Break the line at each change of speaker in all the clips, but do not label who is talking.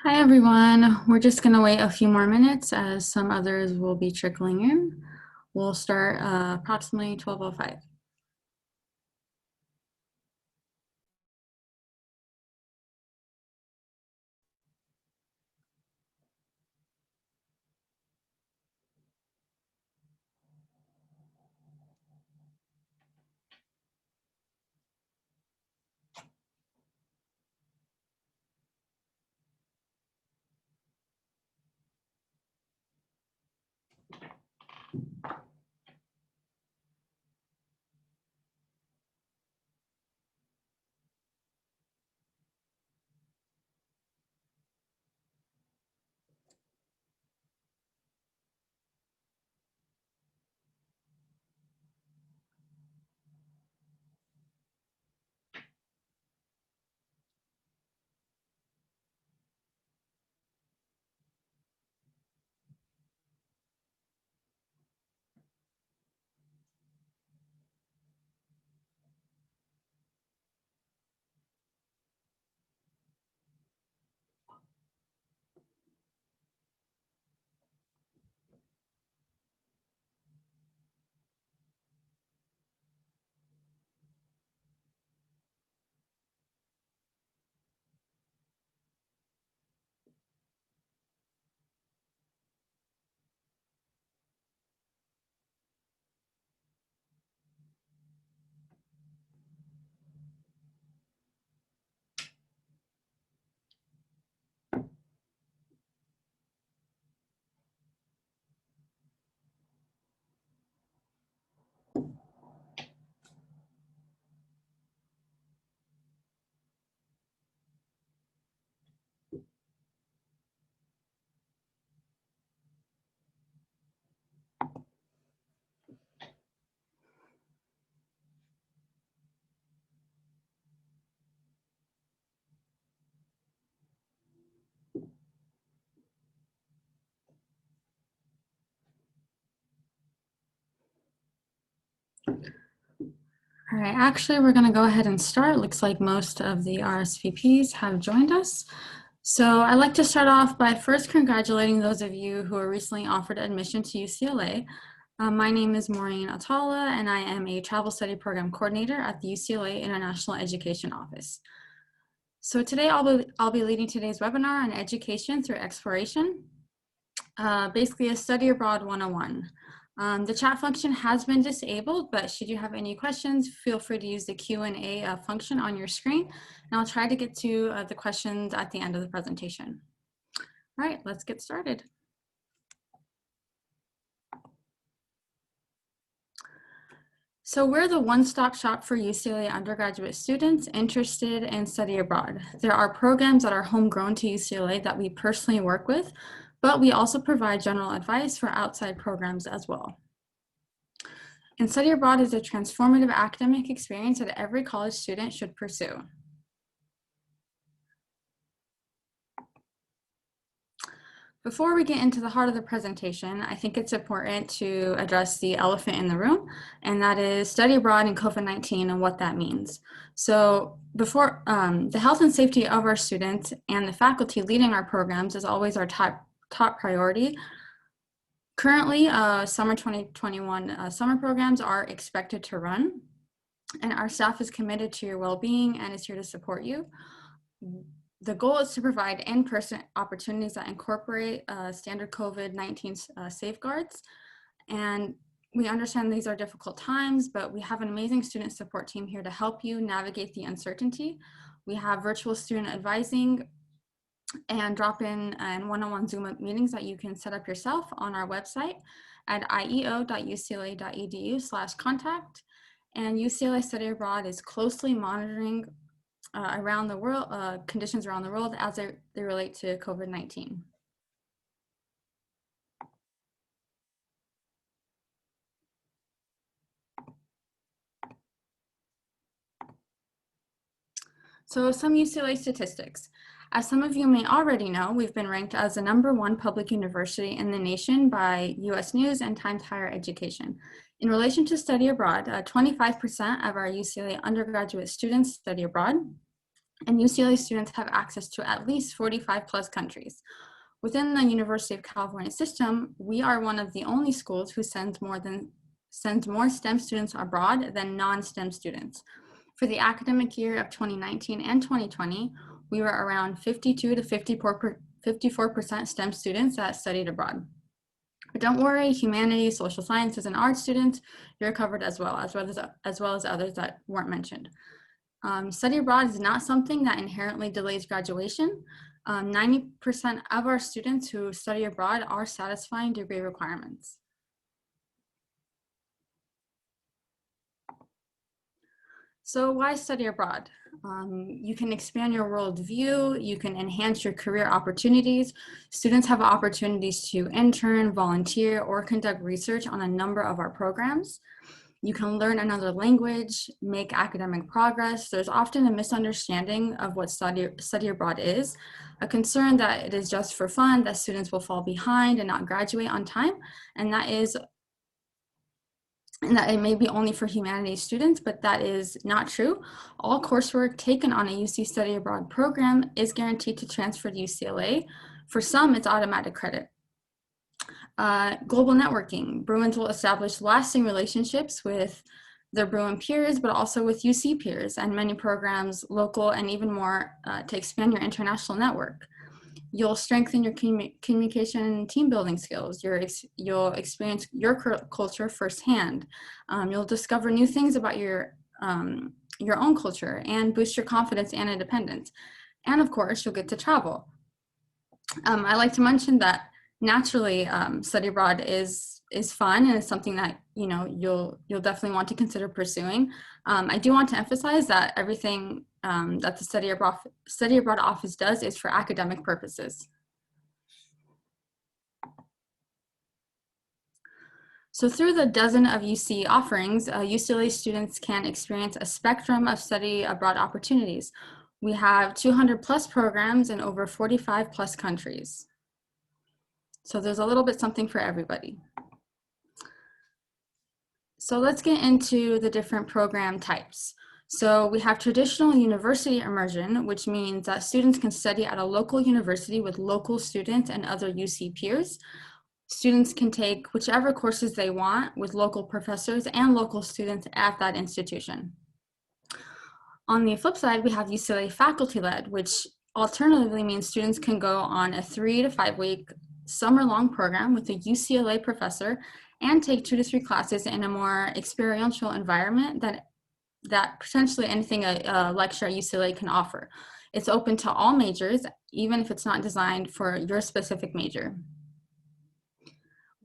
Hi, everyone. We're just going to wait a few more minutes as some others will be trickling in. We'll start approximately 12:05. All right, actually, we're going to go ahead and start. Looks like most of the RSVPs have joined us. So I'd like to start off by first congratulating those of you who were recently offered admission to UCLA. My name is Maureen Atala, and I am a travel study program coordinator at the UCLA International Education Office. So today I'll be leading today's webinar on education through exploration, basically a study abroad 101. The chat function has been disabled, but should you have any questions, feel free to use the Q&A function on your screen, and I'll try to get to the questions at the end of the presentation. All right, let's get started. So we're the one-stop shop for UCLA undergraduate students interested in study abroad. There are programs that are homegrown to UCLA that we personally work with, but we also provide general advice for outside programs as well. And study abroad is a transformative academic experience that every college student should pursue. Before we get into the heart of the presentation, I think it's important to address the elephant in the room, and that is study abroad and COVID-19 and what that means. So before the health and safety of our students and the faculty leading our programs is always our top priority. Currently, summer 2021 summer programs are expected to run, and our staff is committed to your well-being and is here to support you. The goal is to provide in-person opportunities that incorporate standard COVID-19 safeguards. And we understand these are difficult times, but we have an amazing student support team here to help you navigate the uncertainty. We have virtual student advising and drop-in and one-on-one Zoom meetings that you can set up yourself on our website at ieo.ucla.edu/contact. And UCLA Study Abroad is closely monitoring around the world, conditions around the world as they relate to COVID-19. So some UCLA statistics. As some of you may already know, we've been ranked as the #1 public university in the nation by US News and Times Higher Education. In relation to study abroad, 25% of our UCLA undergraduate students study abroad, and UCLA students have access to at least 45 plus countries. Within the University of California system, we are one of the only schools who sends more STEM students abroad than non-STEM students. For the academic year of 2019 and 2020, we were around 52 to 54% STEM students that studied abroad. But don't worry, humanities, social sciences, and art students, you're covered as well as others that weren't mentioned. Study abroad is not something that inherently delays graduation. 90% of our students who study abroad are satisfying degree requirements. So why study abroad? You can expand your worldview, you can enhance your career opportunities. Students have opportunities to intern, volunteer, or conduct research on a number of our programs. You can learn another language, make academic progress. There's often a misunderstanding of what study abroad is, a concern that it is just for fun, that students will fall behind and not graduate on time, and that it may be only for humanities students, but that is not true. All coursework taken on a UC Study Abroad program is guaranteed to transfer to UCLA. For some, it's automatic credit. Global networking. Bruins will establish lasting relationships with their Bruin peers, but also with UC peers and many programs, local and even more, to expand your international network. You'll strengthen your communication and team building skills. You'll experience your culture firsthand. You'll discover new things about your own culture and boost your confidence and independence. And of course, you'll get to travel. I like to mention that naturally, study abroad is fun and it's something that you'll definitely want to consider pursuing. I do want to emphasize that everything that the Study Abroad Office does is for academic purposes. So through the dozen of UC offerings, UCLA students can experience a spectrum of study abroad opportunities. We have 200 plus programs in over 45 plus countries. So there's a little bit something for everybody. So let's get into the different program types. So we have traditional university immersion, which means that students can study at a local university with local students and other UC peers. Students can take whichever courses they want with local professors and local students at that institution. On the flip side, we have UCLA faculty-led, which alternatively means students can go on a 3 to 5 week summer-long program with a UCLA professor and take 2 to 3 classes in a more experiential environment that potentially anything a lecture at UCLA can offer. It's open to all majors, even if it's not designed for your specific major.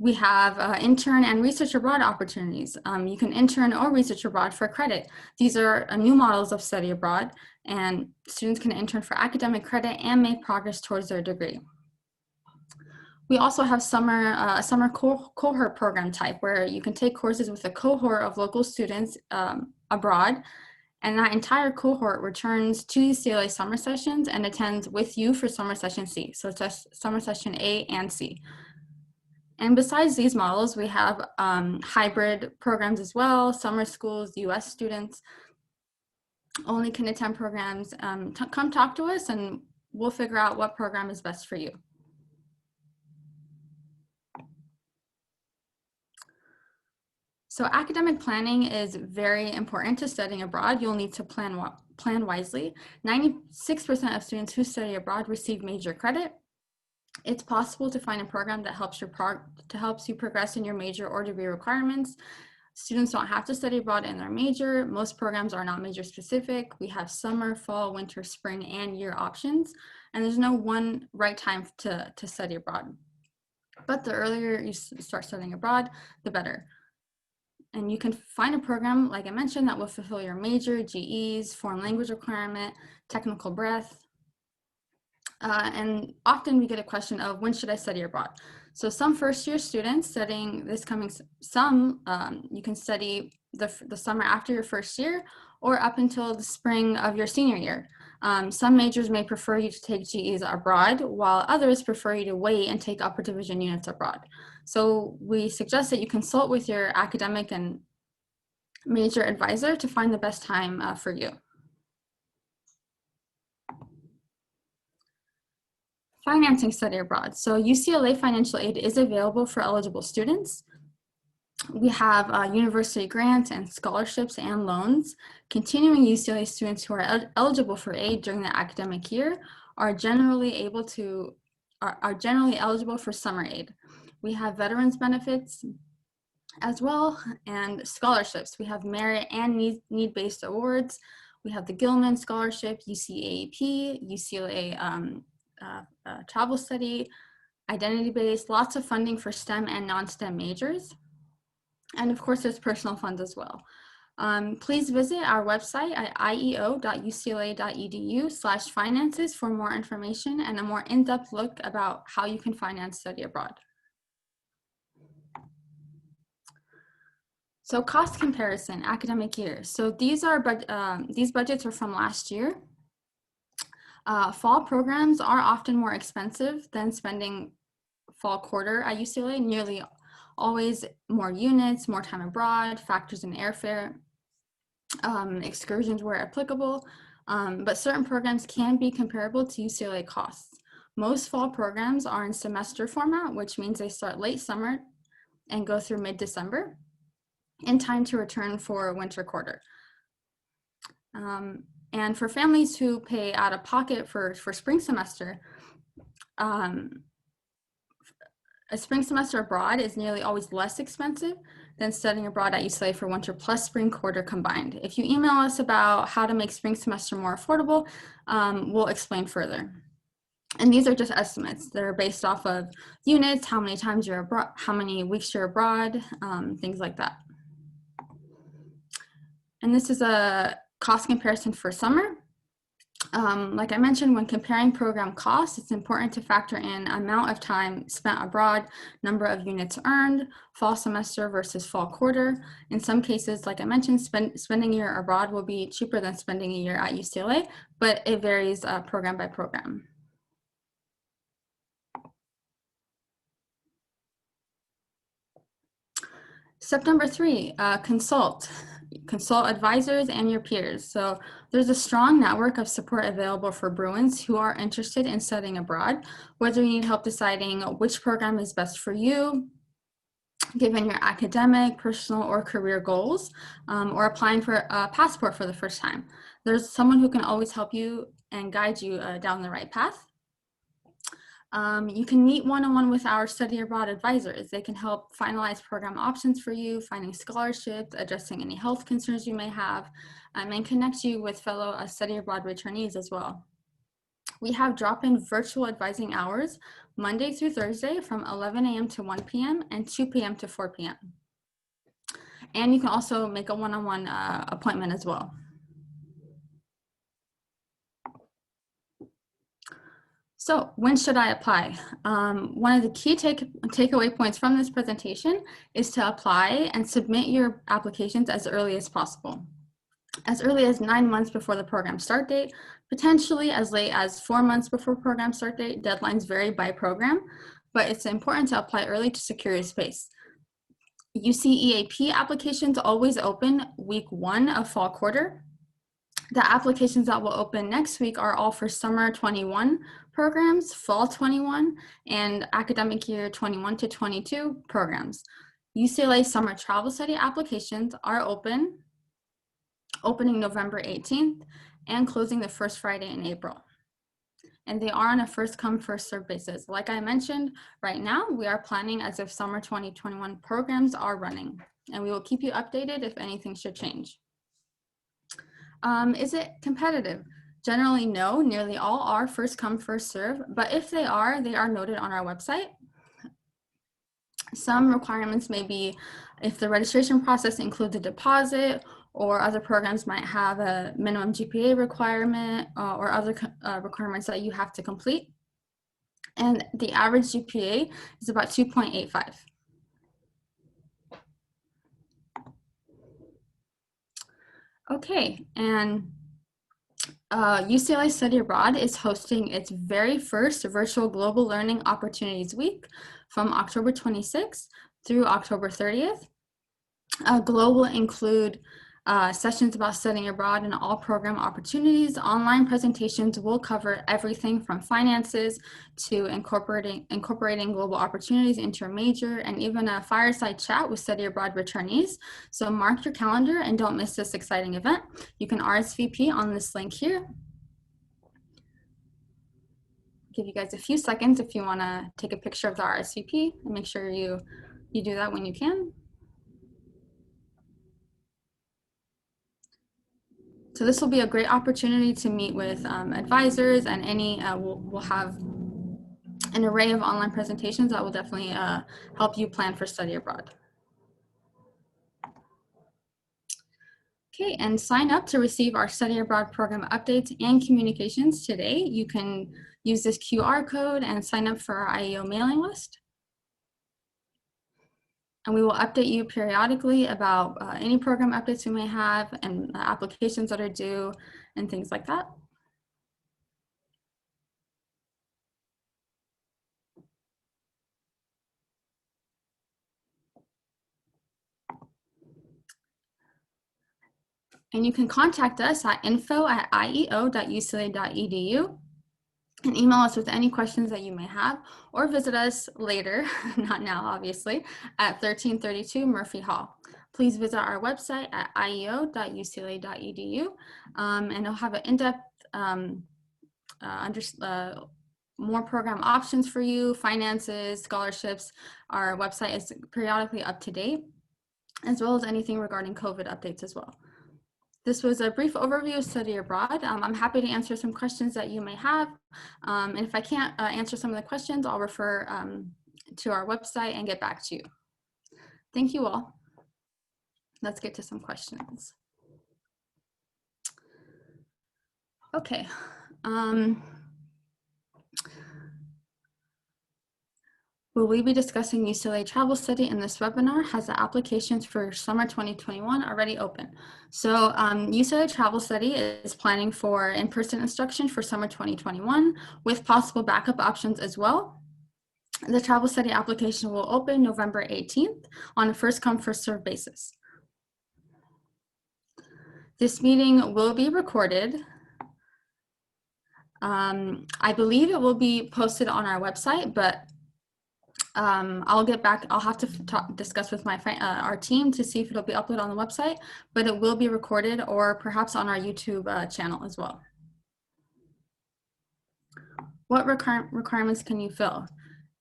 We have intern and research abroad opportunities. You can intern or research abroad for credit. These are new models of study abroad, and students can intern for academic credit and make progress towards their degree. We also have a summer cohort program type where you can take courses with a cohort of local students abroad, and that entire cohort returns to UCLA summer sessions and attends with you for summer session C. So it's summer session A and C. And besides these models, we have hybrid programs as well. Summer schools, US students only can attend programs. Come talk to us and we'll figure out what program is best for you. So academic planning is very important to studying abroad. You'll need to plan wisely. 96% of students who study abroad receive major credit. It's possible to find a program that helps you progress in your major or degree requirements. Students don't have to study abroad in their major. Most programs are not major specific. We have summer, fall, winter, spring, and year options, and there's no one right time to study abroad. But the earlier you start studying abroad, the better. And you can find a program, like I mentioned, that will fulfill your major, GEs, foreign language requirement, technical breadth. And often we get a question of when should I study abroad? So some first-year students studying this coming, you can study the summer after your first year or up until the spring of your senior year. Some majors may prefer you to take GEs abroad, while others prefer you to wait and take upper division units abroad. So we suggest that you consult with your academic and major advisor to find the best time for you. Financing study abroad. So UCLA financial aid is available for eligible students. We have university grants and scholarships and loans. Continuing UCLA students who are eligible for aid during the academic year are generally eligible for summer aid. We have veterans benefits as well and scholarships. We have merit and need-based awards. We have the Gilman Scholarship, UCAP, UCLA travel study, identity-based, lots of funding for STEM and non-STEM majors. And of course, there's personal funds as well. Please visit our website at ieo.ucla.edu/finances for more information and a more in-depth look about how you can finance study abroad. So cost comparison, academic year. So these budgets are from last year. Fall programs are often more expensive than spending fall quarter at UCLA, nearly always more units, more time abroad, factors in airfare, excursions where applicable, but certain programs can be comparable to UCLA costs. Most fall programs are in semester format, which means they start late summer and go through mid-December in time to return for winter quarter. And for families who pay out of pocket for spring semester, a spring semester abroad is nearly always less expensive than studying abroad at UCLA for winter plus spring quarter combined. If you email us about how to make spring semester more affordable, we'll explain further. And these are just estimates. They're based off of units, how many times you're abroad, how many weeks you're abroad, things like that. And this is a cost comparison for summer. Like I mentioned, when comparing program costs, it's important to factor in amount of time spent abroad, number of units earned, fall semester versus fall quarter. In some cases, like I mentioned, spending a year abroad will be cheaper than spending a year at UCLA, but it varies program by program. Step number 3, consult advisors and your peers. So there's a strong network of support available for Bruins who are interested in studying abroad, whether you need help deciding which program is best for you, given your academic, personal, or career goals, or applying for a passport for the first time. There's someone who can always help you and guide you down the right path. You can meet one-on-one with our study abroad advisors. They can help finalize program options for you, finding scholarships, addressing any health concerns you may have, and connect you with fellow study abroad returnees as well. We have drop-in virtual advising hours Monday through Thursday from 11 a.m. to 1 p.m. and 2 p.m. to 4 p.m. And you can also make a one-on-one appointment as well. So when should I apply? One of the key takeaway points from this presentation is to apply and submit your applications as early as possible. As early as 9 months before the program start date, potentially as late as 4 months before program start date. Deadlines vary by program, but it's important to apply early to secure your space. UCEAP applications always open week 1 of fall quarter. The applications that will open next week are all for summer 21 programs, fall 21, and academic year 21 to 22 programs. UCLA summer travel study applications are opening November 18th and closing the first Friday in April. And they are on a first come, first served basis. Like I mentioned, right now we are planning as if summer 2021 programs are running, and we will keep you updated if anything should change. Is it competitive? Generally, no. Nearly all are first come, first serve, but if they are noted on our website. Some requirements may be if the registration process includes a deposit, or other programs might have a minimum GPA requirement or other requirements that you have to complete. And the average GPA is about 2.85. Okay, and UCLA Study Abroad is hosting its very first virtual Global Learning Opportunities Week from October 26th through October 30th. Global will include sessions about studying abroad and all program opportunities. Online presentations will cover everything from finances to incorporating global opportunities into your major, and even a fireside chat with study abroad returnees. So mark your calendar and don't miss this exciting event. You can RSVP on this link here. Give you guys a few seconds if you want to take a picture of the RSVP, and make sure you do that when you can. So this will be a great opportunity to meet with advisors, and we'll have an array of online presentations that will definitely help you plan for study abroad. Okay, and sign up to receive our study abroad program updates and communications today. You can use this QR code and sign up for our IEO mailing list. And we will update you periodically about any program updates we may have and applications that are due and things like that. And you can contact us at info@ieo.ucla.edu and email us with any questions that you may have, or visit us later, not now obviously, at 1332 Murphy Hall. Please visit our website at ieo.ucla.edu and it'll have an in-depth more program options for you, finances, scholarships. Our website is periodically up to date, as well as anything regarding COVID updates as well. This was a brief overview of study abroad. I'm happy to answer some questions that you may have. And if I can't answer some of the questions, I'll refer to our website and get back to you. Thank you all. Let's get to some questions. Okay. Will we be discussing UCLA travel study in this webinar? Has the applications for summer 2021 already open? So UCLA travel study is planning for in-person instruction for summer 2021 with possible backup options as well. The travel study application will open November 18th on a first come, first served basis. This meeting will be recorded. I believe it will be posted on our website, but I'll get back. I'll have to discuss with our team to see if it'll be uploaded on the website, but it will be recorded, or perhaps on our YouTube channel as well. What requirements can you fill?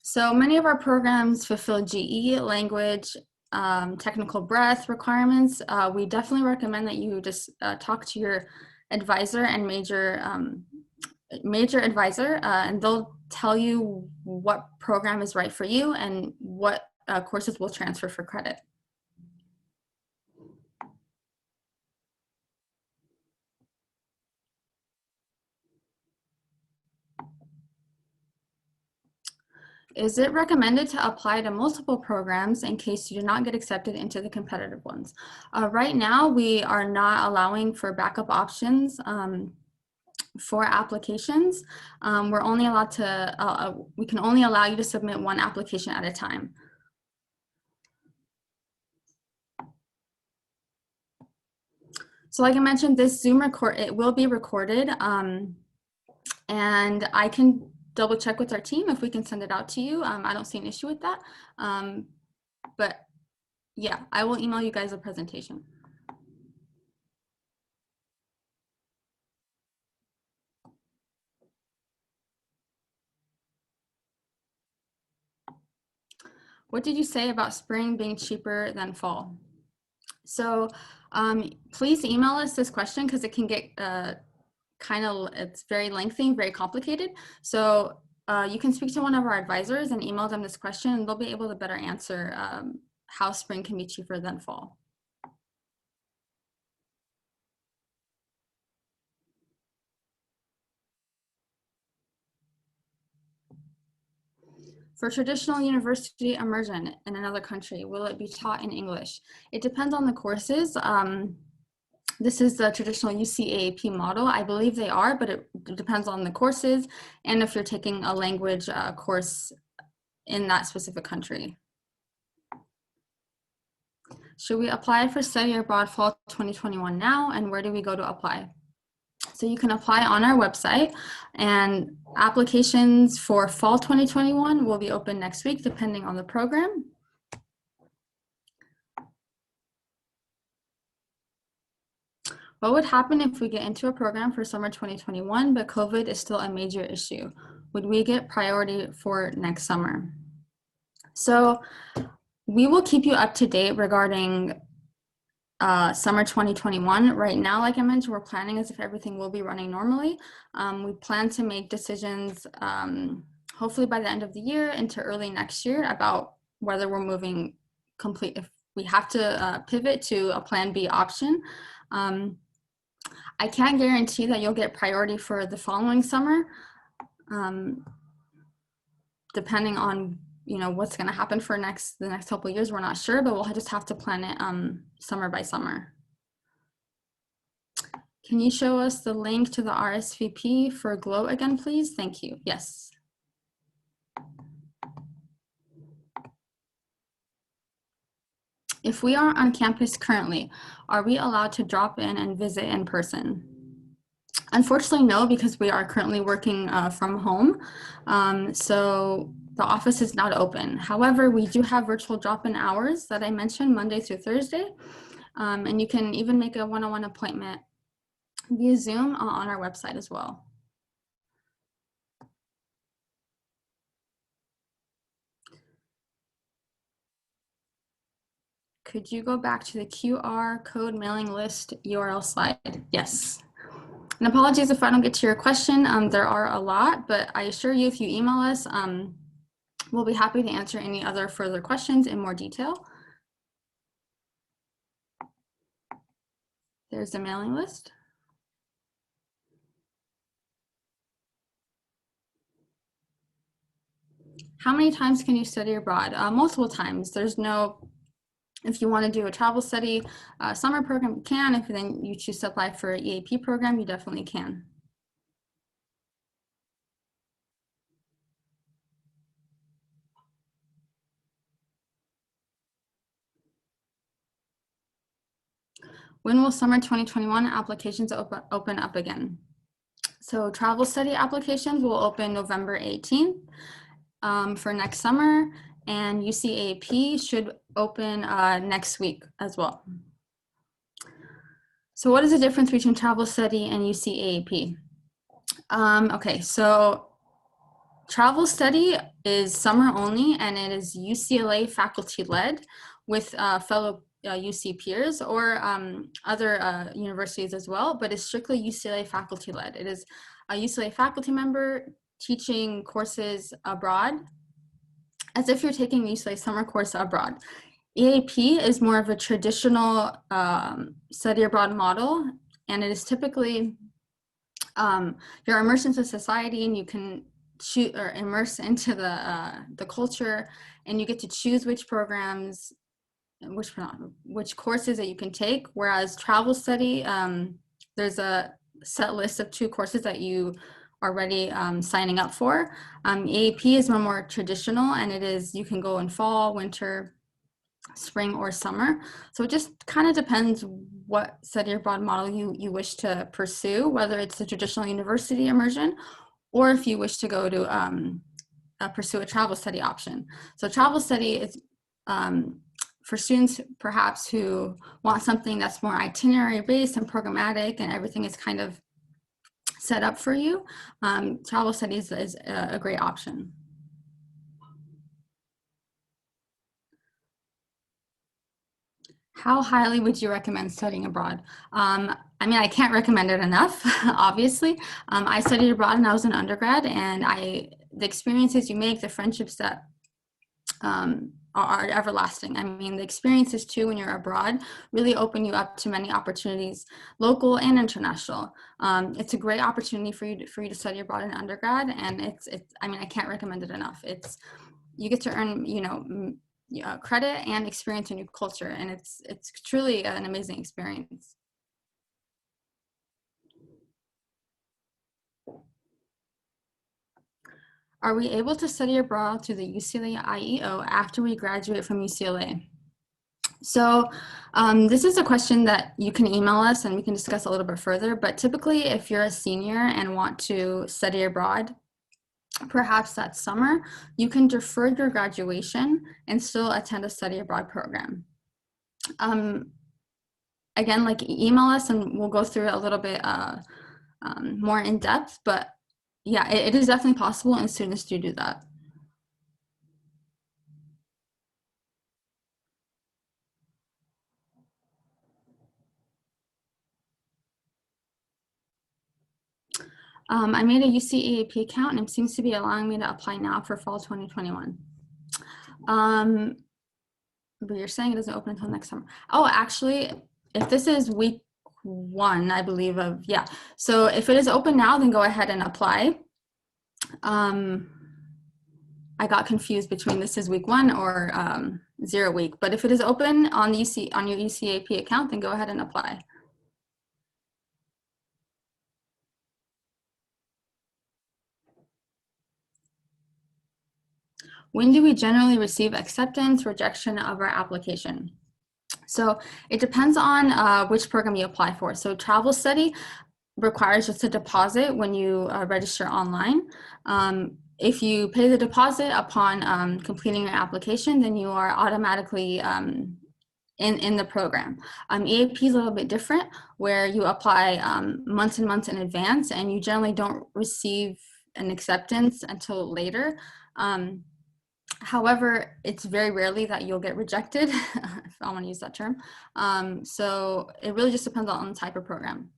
So many of our programs fulfill GE, language, technical breadth requirements. We definitely recommend that you just talk to your advisor and major major advisor, and they'll tell you what program is right for you and what courses will transfer for credit. Is it recommended to apply to multiple programs in case you do not get accepted into the competitive ones? Right now, we are not allowing for backup options for applications. We're only allowed to, we can only allow you to submit one application at a time. So like I mentioned, this Zoom it will be recorded, and I can double check with our team if we can send it out to you. I don't see an issue with that. But yeah, I will email you guys a presentation. What did you say about spring being cheaper than fall? So please email us this question because it can get it's very lengthy, very complicated. So you can speak to one of our advisors and email them this question, and they'll be able to better answer how spring can be cheaper than fall. For traditional university immersion in another country, will it be taught in English? It depends on the courses. This is the traditional UCAAP model. I believe they are, but it depends on the courses and if you're taking a language course in that specific country. Should we apply for study abroad fall 2021 now, and where do we go to apply? So you can apply on our website, and applications for fall 2021 will be open next week depending on the program. What would happen if we get into a program for summer 2021, but COVID is still a major issue? Would we get priority for next summer? So we will keep you up to date regarding summer 2021. Right now, like I mentioned, we're planning as if everything will be running normally. We plan to make decisions hopefully by the end of the year into early next year about whether we're moving if we have to pivot to a plan B option. I can't guarantee that you'll get priority for the following summer, depending on what's going to happen for the next couple of years. We're not sure, but we'll just have to plan it summer by summer. Can you show us the link to the RSVP for GLOW again, please? Thank you. Yes. If we are on campus currently, are we allowed to drop in and visit in person? Unfortunately, no, because we are currently working from home. So the office is not open. However, we do have virtual drop-in hours that I mentioned, Monday through Thursday. And you can even make a one-on-one appointment via Zoom on our website as well. Could you go back to the QR code mailing list URL slide? Yes. And apologies if I don't get to your question. There are a lot, but I assure you if you email us, we'll be happy to answer any other further questions in more detail. There's the mailing list. How many times can you study abroad? Multiple times. There's no, if you want to do a travel study summer program, you can. If then you choose to apply for an EAP program, you definitely can. When will summer 2021 applications open up again? So travel study applications will open November 18th for next summer, and UCAP should open next week as well. So what is the difference between travel study and UCAP? Okay, so travel study is summer only, and it is UCLA faculty led with fellow UC peers or other universities as well, but it's strictly UCLA faculty led. It is a UCLA faculty member teaching courses abroad as if you're taking a UCLA summer course abroad. EAP is more of a traditional study abroad model, and it is typically you're immersed into society and you can shoot or immerse into the culture, and you get to choose which programs, which courses that you can take. Whereas travel study, there's a set list of 2 courses that you are already signing up for. EAP is more traditional, and it is you can go in fall, winter, spring, or summer. So it just kind of depends what study abroad model you wish to pursue, whether it's the traditional university immersion or if you wish to go to pursue a travel study option. So travel study is for students perhaps who want something that's more itinerary based and programmatic and everything is kind of set up for you. Travel studies is a great option. How highly would you recommend studying abroad? I mean, I can't recommend it enough, obviously. I studied abroad when I was an undergrad, and the experiences you make, the friendships that are everlasting. I mean, the experiences too when you're abroad really open you up to many opportunities, local and international. It's a great opportunity for you to study abroad in undergrad, and it's. I mean, I can't recommend it enough. You get to earn, credit and experience a new culture, and it's truly an amazing experience. Are we able to study abroad through the UCLA IEO after we graduate from UCLA? So this is a question that you can email us and we can discuss a little bit further, but typically if you're a senior and want to study abroad, perhaps that summer, you can defer your graduation and still attend a study abroad program. Again, like email us and we'll go through it a little bit more in depth, but yeah, it is definitely possible and students do that. I made a UCEAP account and it seems to be allowing me to apply now for fall 2021. But you're saying it doesn't open until next summer. Oh, actually, if this is week 1, I believe yeah. So if it is open now, then go ahead and apply. I got confused between this is week 1 or 0 week, but if it is open on your UCAP account, then go ahead and apply. When do we generally receive acceptance, rejection of our application? So it depends on which program you apply for. So travel study requires just a deposit when you register online. If you pay the deposit upon completing your application, then you are automatically in the program. EAP is a little bit different, where you apply months and months in advance, and you generally don't receive an acceptance until later. However, it's very rarely that you'll get rejected, if I want to use that term. So it really just depends on the type of program.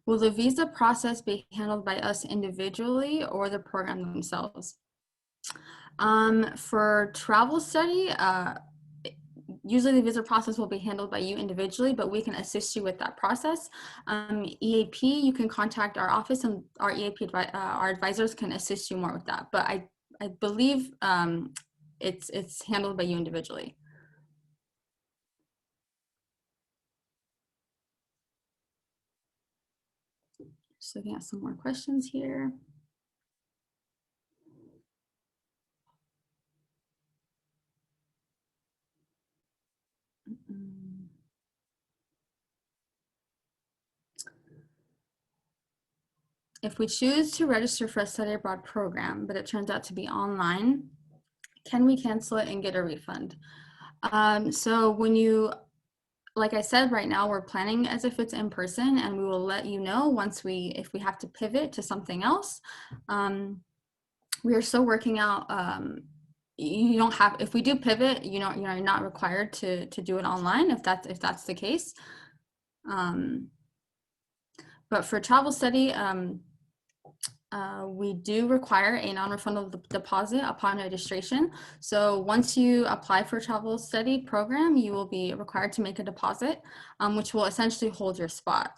Will the visa process be handled by us individually or the program themselves? For travel study, usually the visa process will be handled by you individually, but we can assist you with that process. EAP, you can contact our office and our EAP, our advisors can assist you more with that. But I believe it's handled by you individually. Just looking at some more questions here. If we choose to register for a study abroad program, but it turns out to be online, can we cancel it and get a refund? So when you like I said, right now we're planning as if it's in person, and we will let you know if we have to pivot to something else. We are still working out. You don't have, if we do pivot, you're not required to do it online if that's the case. But for travel study, we do require a non-refundable deposit upon registration. So once you apply for a travel study program, you will be required to make a deposit, which will essentially hold your spot.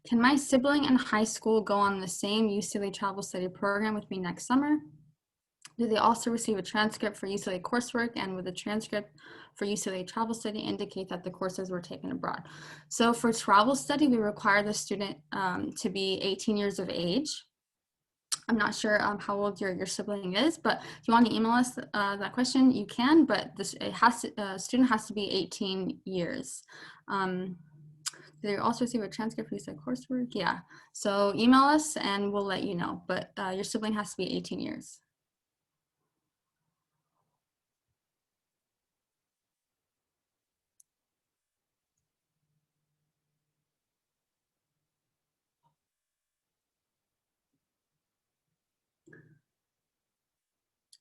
Can my sibling in high school go on the same UCLA travel study program with me next summer? Do they also receive a transcript for UCLA coursework, and would the transcript for UCLA travel study indicate that the courses were taken abroad? So for travel study, we require the student to be 18 years of age. I'm not sure how old your sibling is, but if you want to email us that question, you can, but student has to be 18 years. They also receive a transcript for UCLA coursework. Yeah, so email us and we'll let you know, but your sibling has to be 18 years.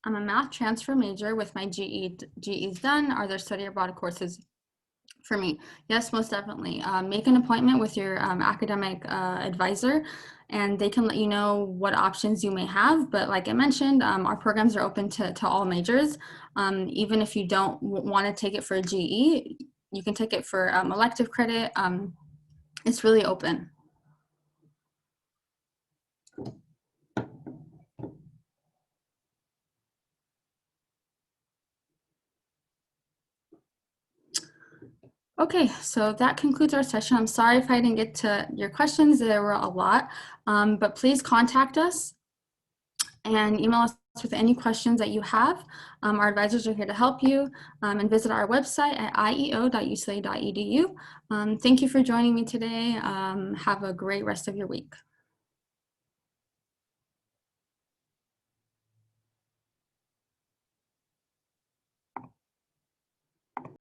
I'm a math transfer major with my GEs done. Are there study abroad courses for me? Yes, most definitely. Make an appointment with your academic advisor, and they can let you know what options you may have. But like I mentioned, our programs are open to all majors. Even if you don't want to take it for a GE, you can take it for elective credit. It's really open. Okay, so that concludes our session. I'm sorry if I didn't get to your questions. There were a lot, but please contact us and email us with any questions that you have. Our advisors are here to help you, and visit our website at ieo.ucla.edu. Thank you for joining me today. Have a great rest of your week.